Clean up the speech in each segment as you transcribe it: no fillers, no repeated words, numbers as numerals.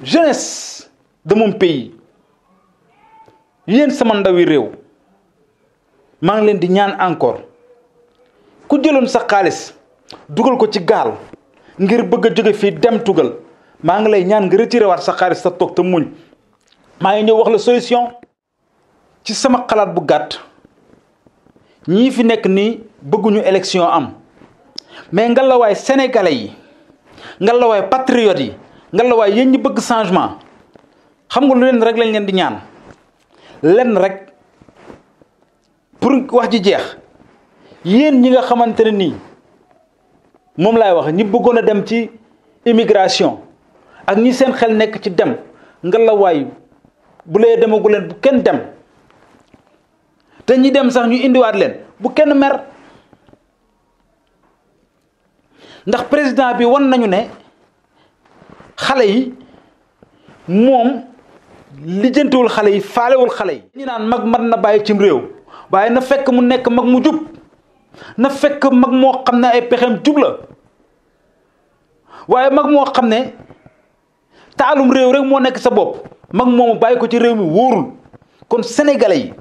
jeunesse de mon pays yéen sama ndawi réew maa ngi leen di ñaan encore ku jëloon sa xaalis dugal ko ci gaal ngir bëgg a jóge fii dem tugal maa ngi lay ñaan nga retiré waat sa xaalis sa toog te muñ maa ngi ñëw wax la solution ci sama xalaat bu gàtt ñii fi nekk nii bëgguñu élection am mais ngalawaay sénégalais yi ngalawaay patriotes yi ngalawaay yéen ñi bëgg changement xam nga lu leen rek lañ leen di ñaan lenn rek pour wax ji jeex yéen ñi nga xamante ne nii moom laay wax ñi bëggoon a dem ci immigration ak ñi seen xel nekk ci dem ngalawaay bu lee demagu leen bu kenn dem te ñi dem sax ñu indiwaat leen bu kenn mer ndax président bi wan nañu ne xale yi moom lijjantiwul xale yi faalewul xale yi. ñu naan mag mat na bàyyi cim réew waaye na fekk mu nekk mag mu jub na fekk mag moo xam ne ay pexem jub la waaye mag moo xam ne taalum réew rek moo nekk sa bopp mag moomu bàyyi ko ci réew mi wóorul kon sénégalais yi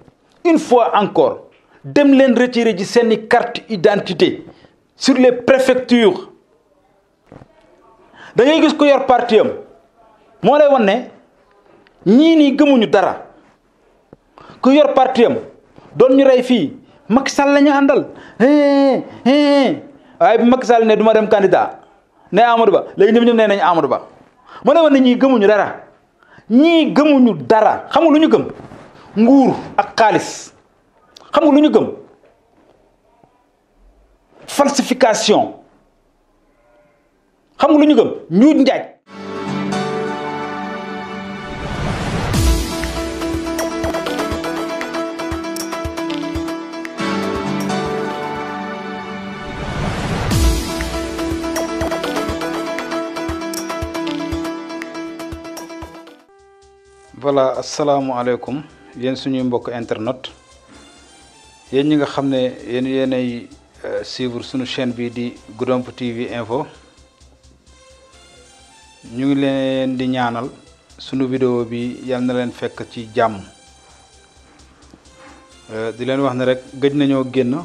une fois encore dem leen retirer ji seeni carte identité sur les préfectures da ngay gis ko yor parti am moo lay wan ne ñii nii gëmuñu dara ku yor parti am doon ñu rey fii Macky Sall la ñu àndal waaye bi Macky Sall ne du ma dem candidat ne Amadou Ba léegi ñoom nee nañ Amadou Ba moo lay wan ne ñii gëmuñu dara ñii gëmuñu dara xam nga lu ñu gëm nguur ak xaalis xam nga lu ñu gëm falsification xam nga lu ñu gëm ñuuj njaaj voilà asalaamualeykum yéen suñuy mbokk internet yéen ñi nga xam ne yéenay suivre suñu chaîne bi di Goudomp TV info ñu ngi leen di ñaanal suñu vidéo bi yal na leen fekk ci jàmm di leen wax ne rek gëj nañoo génn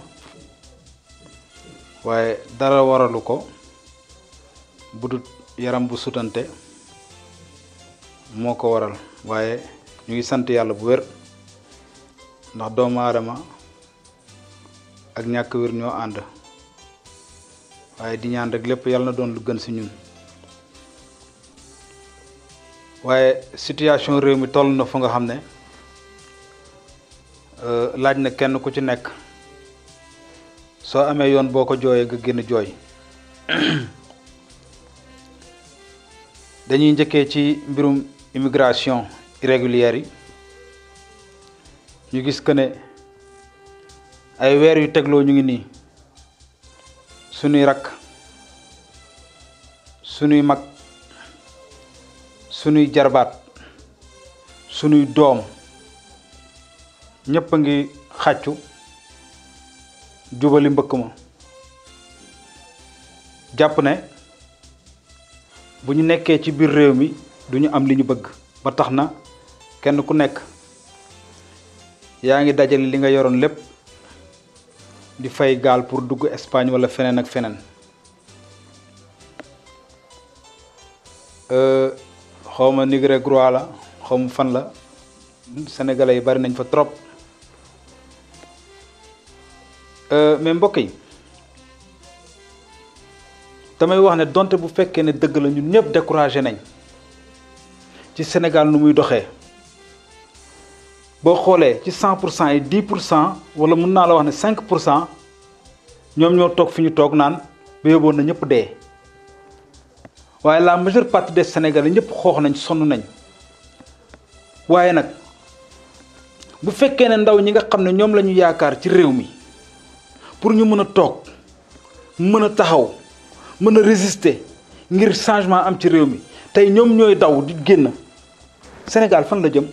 waaye dara waralu ko budut yaram bu sutante moo ko waral waaye ñu ngi sant yàlla bu wér ndax doomu aadama ak ñàkk wér ñoo ànd waaye di ñaan rek lépp yàlla na doon lu gën ci ñun waaye situation réew mi toll na fa nga xam ne laaj na kenn ku ci nekk soo amee yoon boo ko jooyee nga génn jooy dañuy njëkkee ci mbirum immigration irrégulière yi ñu gis que ne ay weer yu tegloo ñu ngi nii suñuy rakk suñuy mag suñuy jarbaat suñuy doom ñëpp a ngi xàccu jubali mbëkk ma jàpp ne bu ñu nekkee ci biir réew mi duñu am li ñu bëgg ba tax na kenn ku nekk yaa ngi dajale li nga yoroon lépp di fay gaal pour dugg Espagne wala feneen ak feneen xawma Nicaragua la xawma fan la sénégalais yi bari nañ fa trop mais mbokk yi damay wax ne donte bu fekkee ne dëgg la ñun ñëpp découragé nañ ci Sénégal nu muy doxee boo xoolee ci 100% yi 10% wala mën naa la wax ne 5% ñoom ñoo toog fi ñu toog naan ba yóbboon na ñëpp dee waaye la majeure partie des Sénégalais ñëpp xoox nañ sonn nañ waaye nag bu fekkee ne ndaw ñi nga xam ne ñoom la ñu yaakaar ci réew mi pour ñu mën a toog mën a taxaw mën a résister ngir changement am ci réew mi tey ñoom ñooy daw di génn Sénégal fan la jëm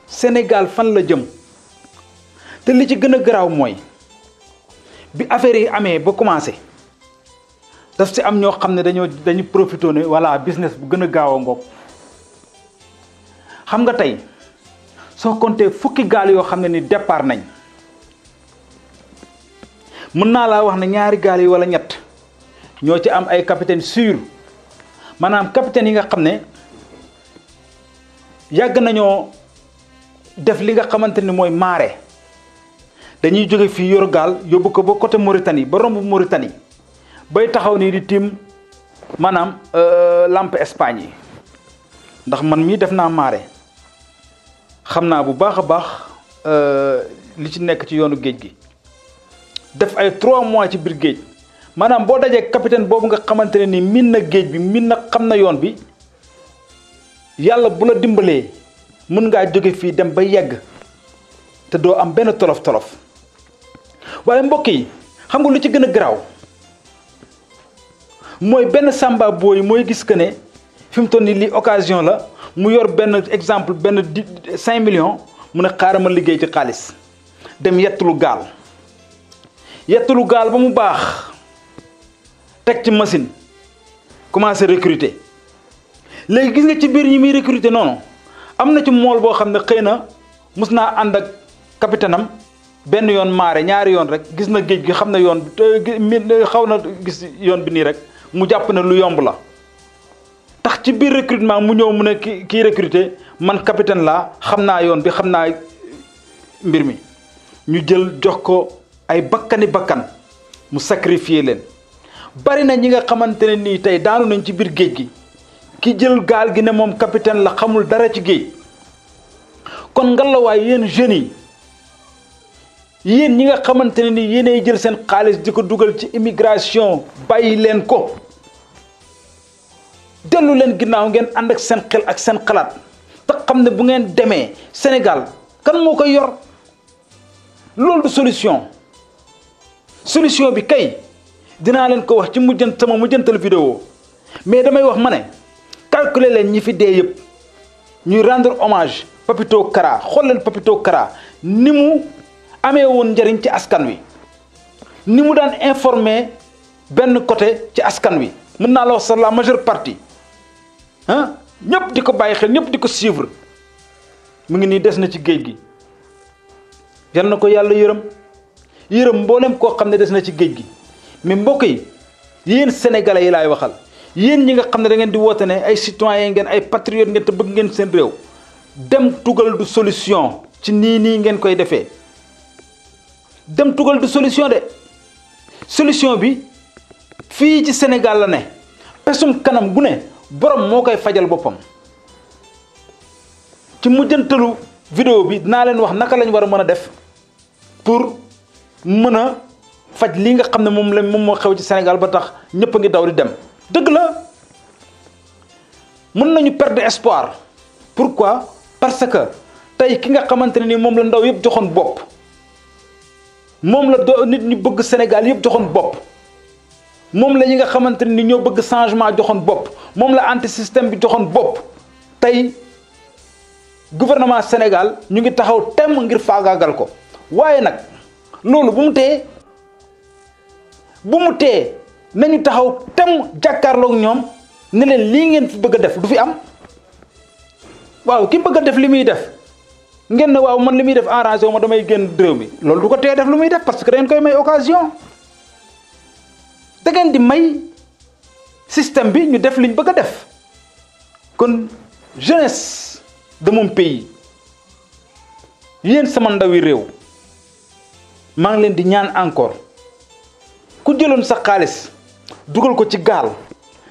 Sénégal fan la jëm te li ci gën a garaaw mooy bi affaire yi amee ba commencé daf si am ñoo xam ne dañu profité ne voilà business bu gën a gaaw a ngoog xam nga tey soo compté fukki gaal yoo xam ne ni départ nañ mën naa laa wax ne ñaari gaal yi wala ñett ñoo ci am ay capitaine sûr maanaam capitaine yi nga xam ne yàgg nañoo def li nga xamante ni mooy marée dañuy jóge fii yor gaal yóbbu ko ba côté Mauritanie ba romb Mauritanie bay taxaw nii di tiim maanaam lampe Espagne yi ndax man mii def naa marée xam naa bu baax a baax li ci nekk ci yoonu géej gi def ay 3 mois ci biir géej maanaam boo dajee capitaine boobu nga xamante ne ni min na géej bi min na xam na yoon bi yàlla bu la dimbalee mën ngaa jóge fii dem ba yegg te doo am benn tolof-tolof waaye mbokk yi xam nga lu ci gën a garaaw mooy benn samba booy mooy gis que ne fi mu toll nii lii occasion la mu yor benn exemple benn 5 millions mu ne xaaral ma liggéey ci xaalis dem yettulu gaal ba mu baax teg ci machine commencé recruter léegi gis nga ci biir ñi muy recruter noonu am na ci mool boo xam ne xëy na mus naa ànd ak capitaine am benn yoon maare ñaari yoon rek gis na géej gi xam na yoon xaw na gis yoon bi nii rek mu jàpp ne lu yomb la tax ci biir recrutement mu ñëw mu ne kii recruter man capitaine laa xam naa yoon bi xam naa mbir mi ñu jël jox ko ay bakkan mu sacrifier leen bari na ñi nga xamante ne nii tey daanu nañ ci biir géej gi ki jël gaal gi ne moom capitaine la xamul dara ci géej kon ngalawaay yéen jeunes yi yéen ñi nga xamante ne nii yéenay jël seen xaalis di ko dugal ci immigration bàyyi leen ko dellu leen ginnaaw ngeen ànd ak seen xel ak seen xalaat te xam ne bu ngeen demee Sénégal kan moo koy yor loolu du solution bi kay dinaa leen ko wax ci sama mujjantal vidéo mais damay wax ma ne calculer leen ñi fi dee yëpp ñuy rendre hommage Papito Kara xool leen Papito Kara ni mu amee woon njëriñ ci askan wi ni mu daan informer benn côté ci askan wi mën naa la wax sax la majeure partie ñëpp di ko bàyyi xel ñëpp di ko suivre mu ngi nii des na ci géej gi yal na ko yàlla yërëm mboolem koo xam ne des na ci géej gi mais mbokk yi yéen sénégalais yi laay waxal yéen ñi nga xam ne da ngeen di woote ne ay citoyens ngeen ay patriotes ngeen te bëgg ngeen seen réew dem tugal du solution ci nii ngeen koy defee dem tugal du solution de solution bi fii ci Sénégal la ne pesum kanam gu ne borom moo koy fajal boppam ci mujjantalu vidéo bi dinaa leen wax naka lañ war a mën a def pour mën a faj li nga xam ne moom moo xew ci Sénégal ba tax ñëpp a ngi daw di dem dëgg la mën nañu perdre espoir pourquoi parce que tey ki nga xamante ne ni moom la ndaw yëpp joxoon bopp moom la nit ñi bëgg Sénégal yëpp joxoon bopp moom la ñi nga xamante ne ni ñoo bëgg changement joxoon bopp moom la anti système bi joxoon bopp tey gouvernement Sénégal ñu ngi taxaw temm ngir faagaagal ko waaye nag loolu bu mu tee nañu taxaw temm jàkkaarloog ñoom ne leen lii ngeen fi bëgg a def du fi am waaw ki bëgg a def li muy def ngeen ne waaw man li muy def arrangé wu ma damay génn réew mi loolu du ko tee def lu muy def parce que da ngeen koy may occasion da ngeen di may système bi ñu def liñ bëgg a def kon jeunesse de mon pays yéen sama ndawi réew maa ngi leen di ñaan encore ku jëloon sa xaalis dugal ko ci gaal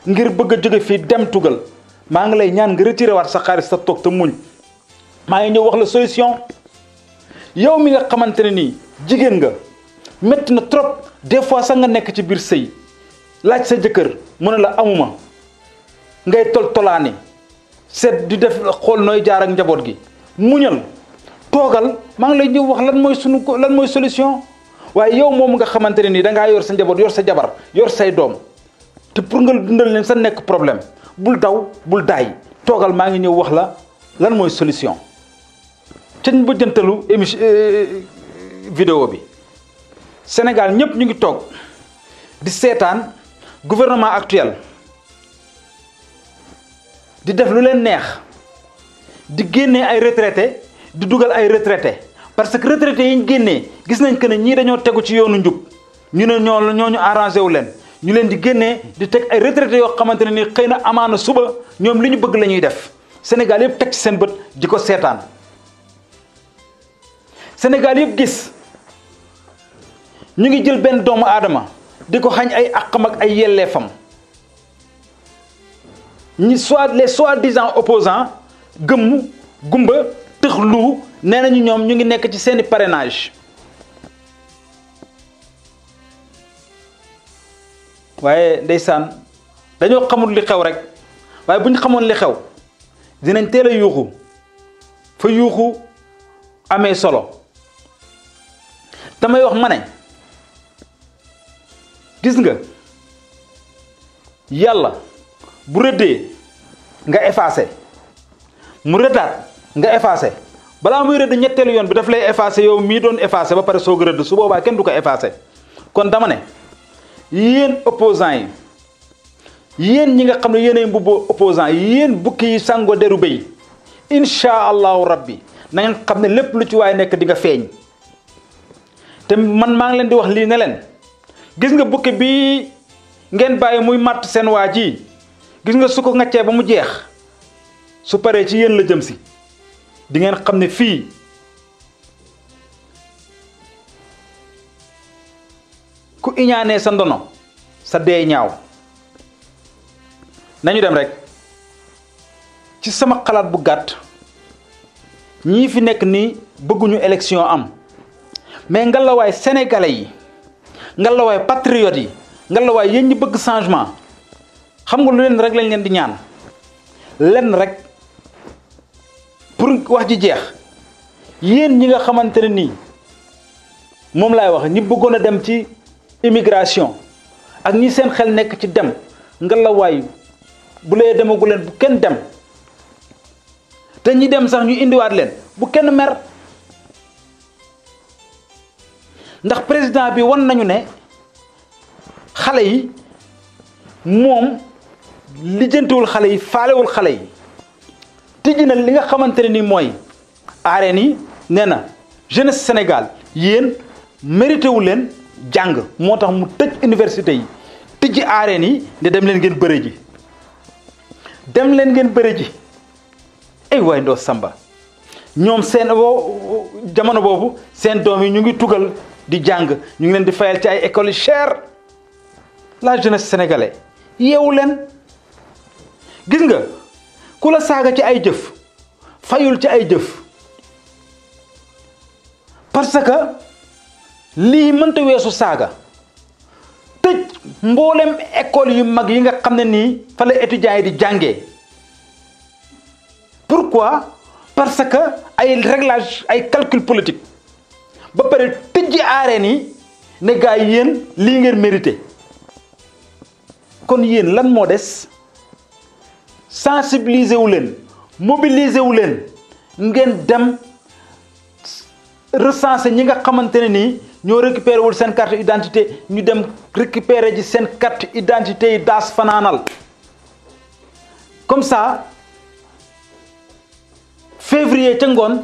ngir bëgg a jóge fii dem tugal maa ngi lay ñaan nga retiré waat sa xaalis sa toog te muñ maa ngi ñëw wax la solution yow mi nga xamante ne nii jigéen nga métti na trop des fois sax nga nekk ci biir sëy laaj sa jëkkër mu ne la amuma ngay tolaani seet di def xool nooy jaar ak njaboot gi muñal toogal maa ngi lay ñëw wax lan mooy solution waaye yow moom nga xamante ne nii dangaa yor sa njaboot yor sa jabar yor say doom te pour nga dundal leen sa nekk problème bul daw bul daay toogal maa ngi ñëw wax la lan mooy solution cañ ba jëntalu émission vidéo bi Sénégal ñëpp ñu ngi toog di seetaan gouvernement actuel di def lu leen neex di génnee ay retraités di dugal ay retraités parce que retraités yi ñu génnee gis nañ que ne ñii dañoo tegu ci yoonu njub ñu ne ñooñu arrangé wu leen ñu leen di génnee di teg ay retraités yoo xamante ne ni xëy na amaana suba ñoom li ñu bëgg la ñuy def Sénégal yëpp teg ci seen bët di ko seetaan Sénégal yëpp gis ñu ngi jël benn doomu aadama di ko xañ ay àqam ak ay yelleefam ñi les soi-disant opposants gëmm gumba tëx lu nee nañu ñoom ñu ngi nekk ci seeni parrainage waaye ndeysaan dañoo xamul li xew rek waaye bu ñu xamoon li xew dinañ teel a yuuxu fa yuuxu amee solo damay wax ma ne gis nga yàlla bu rëddee nga effacé mu rëddaat nga effacé balaa muy rëdd ñetteelu yoon bi daf lay effacé yow mii doon effacé ba pare soog a rëdd su boobaa kenn du ko effacé kon dama ne yéen opposants yi yéen ñi nga xam ne yéenay mbubboo opposants yi yéen bukki yi sango deru béy incha allahu rabbi na ngeen xam ne lépp lu ci waay nekk di nga feeñ te man maa ngi leen di wax lii ne leen gis nga bukki bi ngeen bàyyi muy matt seen waa ji gis nga su ko ngaccee ba mu jeex su paree ci yéen la jëm si di ngeen xam ne fii ku iñaanee sa ndono sa dee ñaaw nañu dem rek ci sama xalaat bu gàtt ñii fi nekk nii bëgguñu élection am mais ngalawaay sénégalais yi ngalawaay patriotes yi ngalawaay yéen ñi bëgg changement xam nga lu leen rek lañ leen di ñaan lenn rek pour wax ji jeex yéen ñi nga xamante ne nii moom laay wax ñi bëggoon a dem ci immigration ak ñi seen xel nekk ci dem ngalawaay bu lee demagu leen bu kenn dem te ñi dem sax ñu indiwaat leen bu kenn mer ndax président bi wan nañu ne xale yi moom lijjantiwul xale yi faalewul xale yi tijji na li nga xamante ne ni mooy arène yi nee na jeunesse Sénégal yéen mérité wu leen jàng moo tax mu tëj université yi tijji arène yi ne dem leen ngeen bëre ji dem leen ngeen bëre ji ay waay ndoo samba ñoom seen jamono boobu seen doom yi ñu ngi tugal di jàng ñu ngi leen di fayal ci ay écoles yu cher la jeunesse sénégalaise yeewu leen gis nga ku la saaga ci ay jëf fayul ci ay jëf parce que lii mënta weesu saaga tëj mboolem école yu mag yi nga xam ne nii fa la étudiants yi di jàngee pourquoi parce que ay réglage ay calcul politique ba pare tëjji arène yi ne gars yi yéen lii ngeen mérité kon yéen lan moo des sensibiliser wu leen mobiliser wu leen ngeen dem recenser ñi nga xamante ne nii ñoo récupéré wul seen carte identité ñu dem récupérer ji seen carte identité yi daas fanaanal comme ça février ca ngoon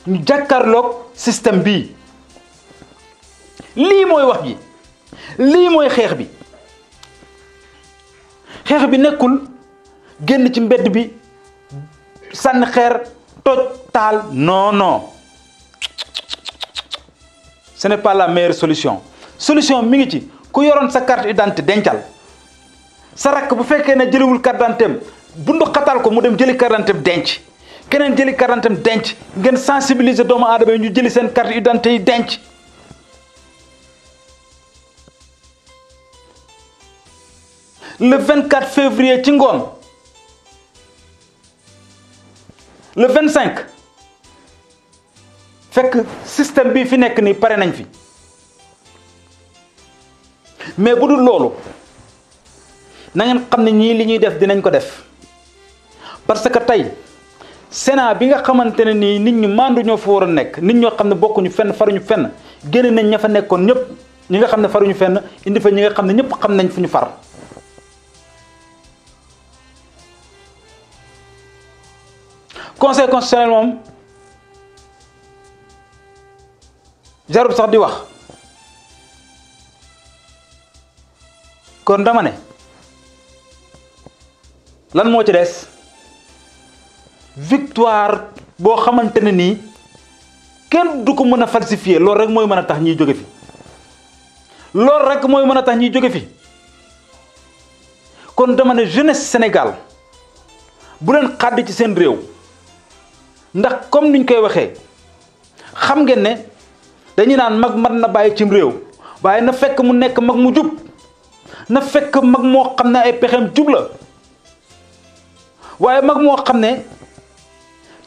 ñu jàkkaarloog système bii lii mooy wax ji lii mooy xeex bi nekkul génn ci mbedd bi sànni xeer toj taal non ce n'est pas la meilleure solution mi ngi ci ku yoroon sa carte d'identité dencal sa rakk bu fekkee ne jëliwul carte d'identité bundu xatal ko mu dem jëli carte d'identité denc keneen jëli carte d'identité denc ngeen sensibiliser doomu aadama yi ñu jëli seen carte d'identité yi denc le 24 février ci ngoon le 25 fekk système bi fi nekk nii pare nañ fi mais bu dul loolu na ngeen xam ne ñii li ñuy def dinañ ko def parce que tey Sénat bi nga xamante ne nii nit ñu mandu ñoo fa war a nekk nit ñoo xam ne bokkuñu fenn faruñu fenn génne nañ ña fa nekkoon ñëpp ñi nga xam ne faruñu fenn indi fa ñi nga xam ne ñëpp xam nañ fu ñu far conseil constitutionnel moom jarul sax di wax kon dama ne lan moo ci des victoire boo xamante ne nii kenn du ko mën a falsifier loolu rek mooy mën a tax ñiy jóge fi loolu rek mooy mën a tax ñiy jóge fi kon dama ne jeunesse Sénégal bu leen xàddi ci seen réew ndax comme niñ koy waxee xam ngeen ne dañuy naan mag mat na bàyyi cim réew waaye na fekk mu nekk mag mu jub na fekk mag moo xam ne ay pexeem jub la waaye mag moo xam ne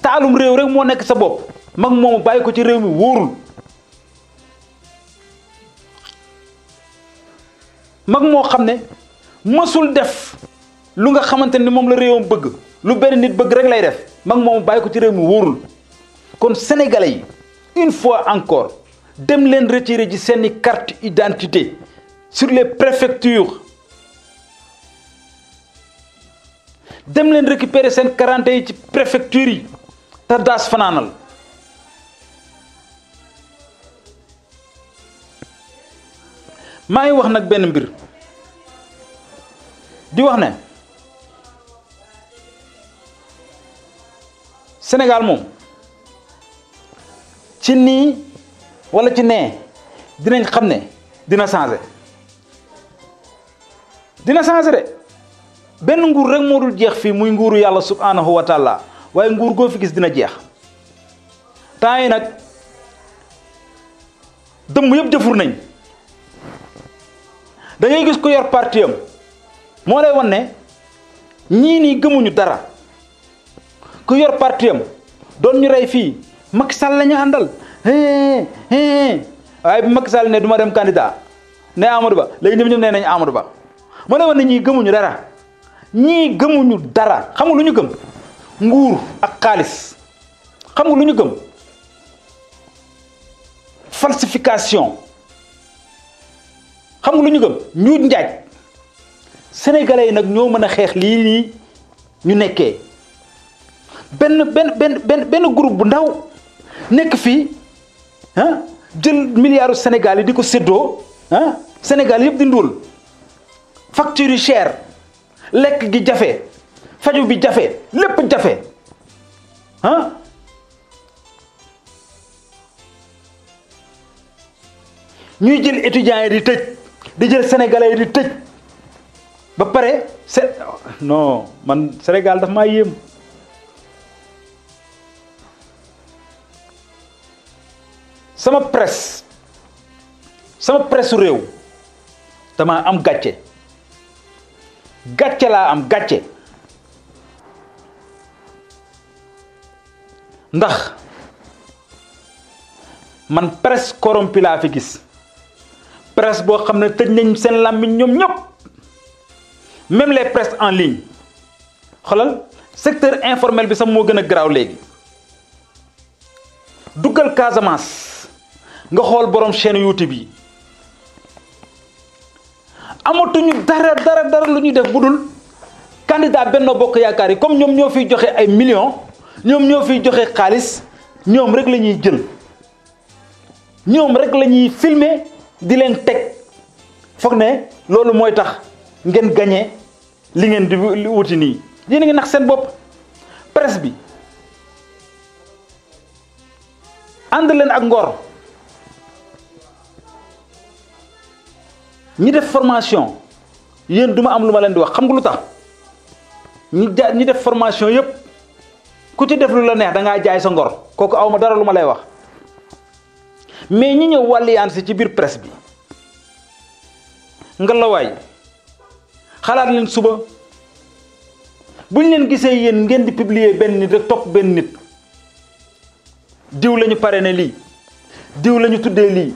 taalum réew rek moo nekk sa bopp mag moomu bàyyi ko ci réew mi wóorul mag moo xam ne mësul def lu nga xamante ni moom la réewam bëgg lu benn nit bëgg rek lay def mag moomu bàyyi ko ci réew mi wóorul kon sénégalais yi une fois encore dem leen retirer ci seeni carte identité sur les préfectures dem leen récupérer seen carte yi ci préfecture yi te daas fanaanal maa ngi wax nag benn mbir di wax ne Sénégal moom ci nii wala ci nee dinañ xam ne dina changé de benn nguur rek moo dul jeex fii muy nguuru yàlla subhanahu wa taala waaye nguur goo fi gis dina jeex temps yi nag dëmm yëpp jëfur nañ da ngay gis ko yor parti am moo lay wan ne ñii nii gëmuñu dara ku yor parti am doon ñu rey fii Macky Sall la ñu àndal waaye bi Macky Sall ne du ma dem candidat ne Amadou Ba léegi ñoom nee nañ Amadou Ba moo lay wan ne ñii gëmuñu dara ñii gëmuñu dara xam nga lu ñu gëm nguur ak xaalis xam nga lu ñu gëm falsification xam nga lu ñu gëm ñuut njaaj sénégalais yi nag ñoo mën a xeex lii nii ñu nekkee benn groupe bu ndaw nekk fii jël milliardu Sénégal yi di ko séddoo Sénégal yëpp di ndóol facture yi cher lekk gi jafe faju bi jafe lépp jafe ñuy jël étudiants yi di tëj di jël sénégalais yi di tëj ba pare non man Sénégal daf maa yéem sama presse su réew dama am gàcce laa am gàcce ndax man presse corrompu laa fi gis presse boo xam ne tëj nañ seen làmmiñ ñoom ñëpp même les presses en ligne xoolal secteur informel bi sax moo gën a garaaw léegi duggal Casamance nga xool borom chaîne YouTube yi amatuñu dara lu ñuy def bu dul candidat Benno Bokk Yaakaar yi comme ñoom ñoo fiy joxe ay millions ñoom ñoo fiy joxe xaalis ñoom rek la ñuy jël ñoom rek la ñuy filmer di leen teg foog ne loolu mooy tax ngeen gagné li ngeen di wuti nii yéen a ngi nax seen bopp presse bi ànd leen ak ngor ñi def formation yéen duma am lu ma leen di wax xam nga lu tax ñi def formation yépp ku ci def lu la neex da ngaa jaay sa ngor kooku awma dara lu ma lay wax mais ñi ñëw wàlliyaan si ci biir presse bi nga la waay xalaat leen suba buñ leen gisee yéen ngeen di publier benn nit rek topp benn nit diw lañu parrainé lii diw lañu tuddee lii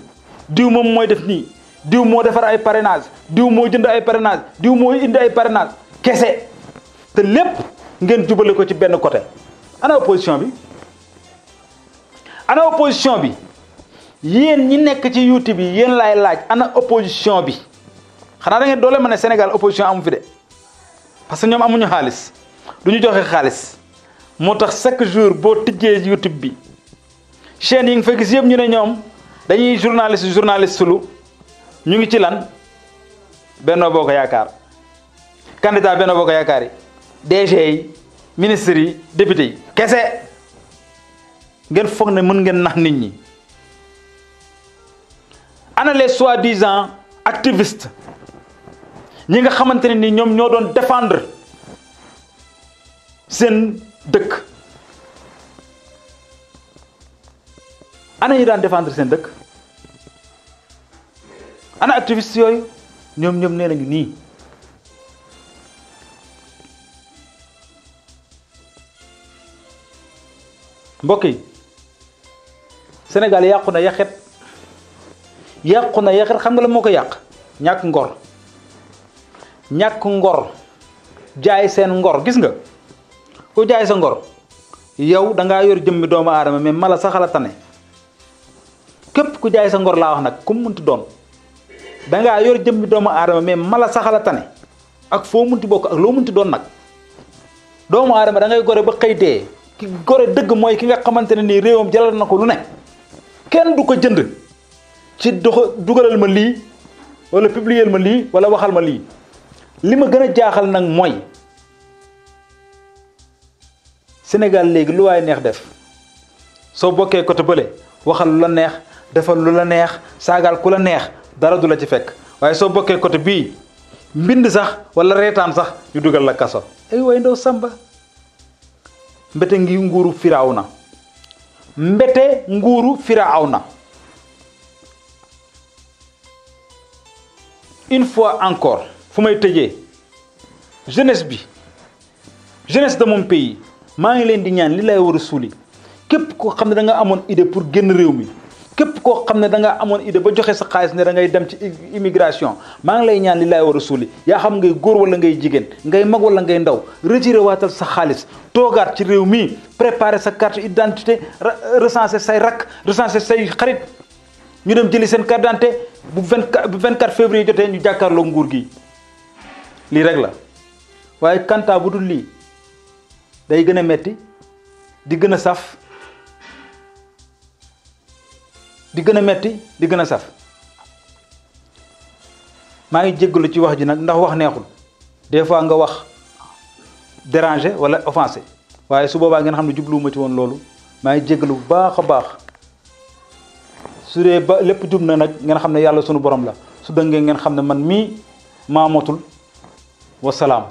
diw moom mooy def nii diw moo defar ay parrainage diw moo jënd ay parrainage diw moo indi ay parrainage kese te lépp ngeen jubale ko ci benn côté ana opposition bi yéen ñi nekk ci YouTube yi yéen laay laaj ana opposition bi xanaa da ngeen doole ma ne Sénégal opposition amu fi de parce que ñoom amuñu xaalis du ñu joxe xaalis moo tax chaque jour boo tijjee YouTube bi chaîne yi nga fa gis yëpp ñu ne ñoom dañuy journaliste sulu ñu ngi ci lan Benno Bokk Yaakaar candidat Benno Bokk Yaakaar yi DG yi ministres yi député yi kese ngeen foog ne mën ngeen nax nit ñi. ana les soi-disant activistes ñi nga xamante ne ni ñoom ñoo doon défendre seen dëkk ana ñi daan défendre seen dëkk ana activistes yooyu ñoom nee nañu nii mbokk yi Sénégal yàqu na yaxet xam nga la moo ko yàq ñàkk ngor jaay seen ngor gis nga ku jaay sa ngor yow da ngaa yor jëmmi doomu aadama mais mala sax la tane képp ku jaay sa ngor laa wax nag ku mu munti doon da ngaa yor jëmmi doomu aadama mais mala sax la tane ak foo munti bokk ak loo munti doon nag doomu aadama da ngay gore ba xëy dee ki gore dëgg mooy ki nga xamante ne nii réewam jalal na ko lu ne kenn du ko jënd ci dugalal ma lii wala publier ma lii wala waxal ma lii li ma gën a jaaxal nag mooy Sénégal léegi lu waay neex def soo bokkee côté bële waxal lu la neex defal lu la neex saagaal ku la neex dara du la ci fekk waaye soo bokkee côté bii mbind sax wala reetaan sax ñu dugal la kaso ay way ndaw samba mbete ngi nguuru Firawna mbete nguuru Firawna une fois encore fu may tëjee jeunesse de mon pays maa ngi leen di ñaan li lay war a suuli képp koo xam ne da nga amoon idée pour génn réew mi képp koo xam ne da nga amoon idée ba joxe sa xaalis ne da ngay dem ci immigration maa ngi lay ñaan li lay war a suuli yaa xam ngay góor wala ngay jigéen ngay mag wala ngay ndaw retiré waatal sa xaalis toogaat ci réew mi préparer sa carte identité recenser say rakk recenser say xarit ñu dem jëli seen carte d'identité bu 24 février jotee ñu jàkkaarloo nguur gi lii rek la waaye kanta bu dul lii day gën a metti di gën a saf di gën a metti di gën a saf maa ngi jéggalu ci wax ji nag ndax wax neexul des fois nga wax déranger wala offensé waaye su boobaa ngeen xam ne jubluwuma ci woon loolu maa ngi jéggalu bu baax a baax su dee ba lépp jub na nag ngeen xam ne yàlla sunu borom la su dëngee ngeen xam ne man mii maa motul wasalaam